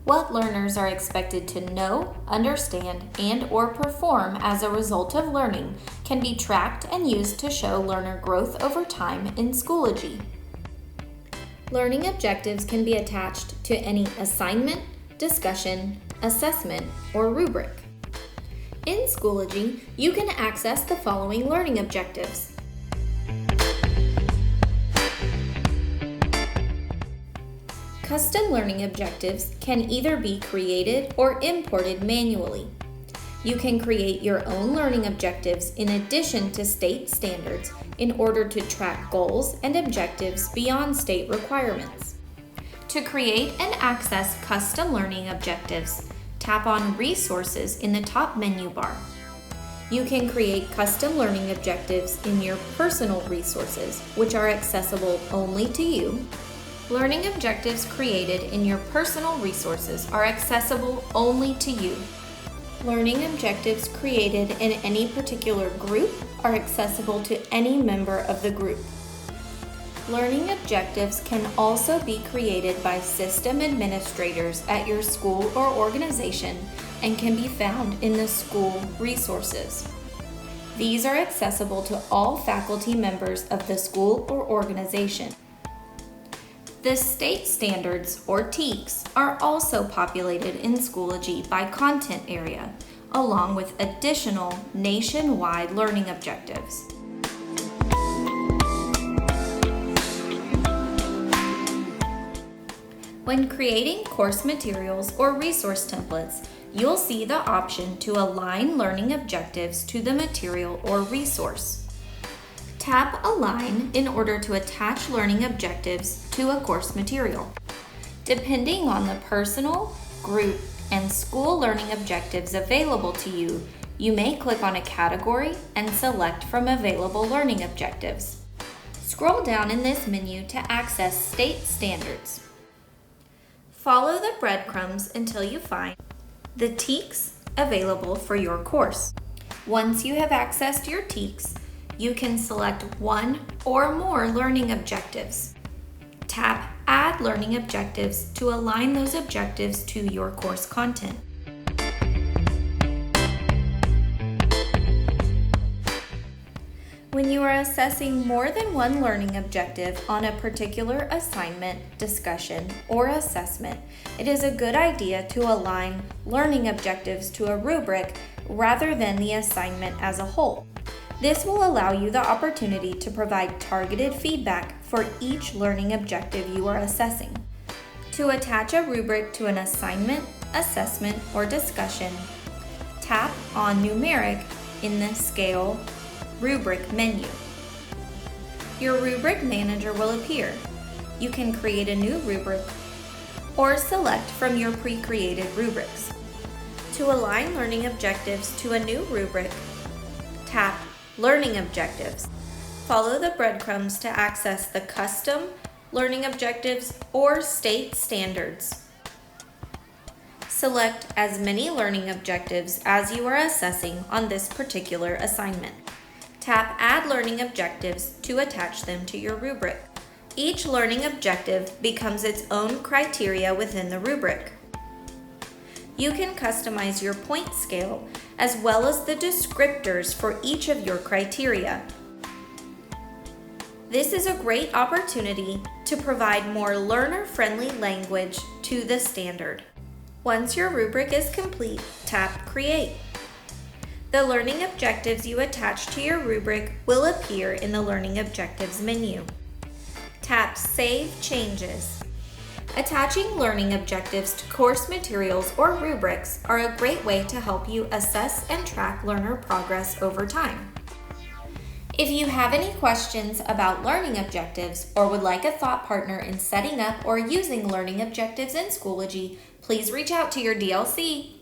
What learners are expected to know, understand, and/or perform as a result of learning can be tracked and used to show learner growth over time in Schoology. Learning objectives can be attached to any assignment, discussion, assessment, or rubric. In Schoology, you can access the following learning objectives. Custom learning objectives can either be created or imported manually. You can create your own learning objectives in addition to state standards in order to track goals and objectives beyond state requirements. To create and access custom learning objectives, tap on Resources in the top menu bar. You can create custom learning objectives in your personal resources, which are accessible only to you. Learning objectives created in your personal resources are accessible only to you. Learning objectives created in any particular group are accessible to any member of the group. Learning objectives can also be created by system administrators at your school or organization and can be found in the school resources. These are accessible to all faculty members of the school or organization. The state standards, or TEKS, are also populated in Schoology by content area, along with additional nationwide learning objectives. When creating course materials or resource templates, you'll see the option to align learning objectives to the material or resource. Tap Align in order to attach learning objectives to a course material. Depending on the personal, group, and school learning objectives available to you, you may click on a category and select from available learning objectives. Scroll down in this menu to access state standards. Follow the breadcrumbs until you find the TEKS available for your course. Once you have accessed your TEKS, you can select one or more learning objectives. Tap Add Learning Objectives to align those objectives to your course content. When you are assessing more than one learning objective on a particular assignment, discussion, or assessment, it is a good idea to align learning objectives to a rubric rather than the assignment as a whole. This will allow you the opportunity to provide targeted feedback for each learning objective you are assessing. To attach a rubric to an assignment, assessment, or discussion, tap on Numeric in the Scale Rubric menu. Your rubric manager will appear. You can create a new rubric or select from your pre-created rubrics. To align learning objectives to a new rubric, tap Learning Objectives. Follow the breadcrumbs to access the custom learning objectives or state standards. Select as many learning objectives as you are assessing on this particular assignment. Tap Add Learning Objectives to attach them to your rubric. Each learning objective becomes its own criteria within the rubric. You can customize your point scale as well as the descriptors for each of your criteria. This is a great opportunity to provide more learner-friendly language to the standard. Once your rubric is complete, tap Create. The learning objectives you attach to your rubric will appear in the Learning Objectives menu. Tap Save Changes. Attaching learning objectives to course materials or rubrics are a great way to help you assess and track learner progress over time. If you have any questions about learning objectives or would like a thought partner in setting up or using learning objectives in Schoology, please reach out to your DLC.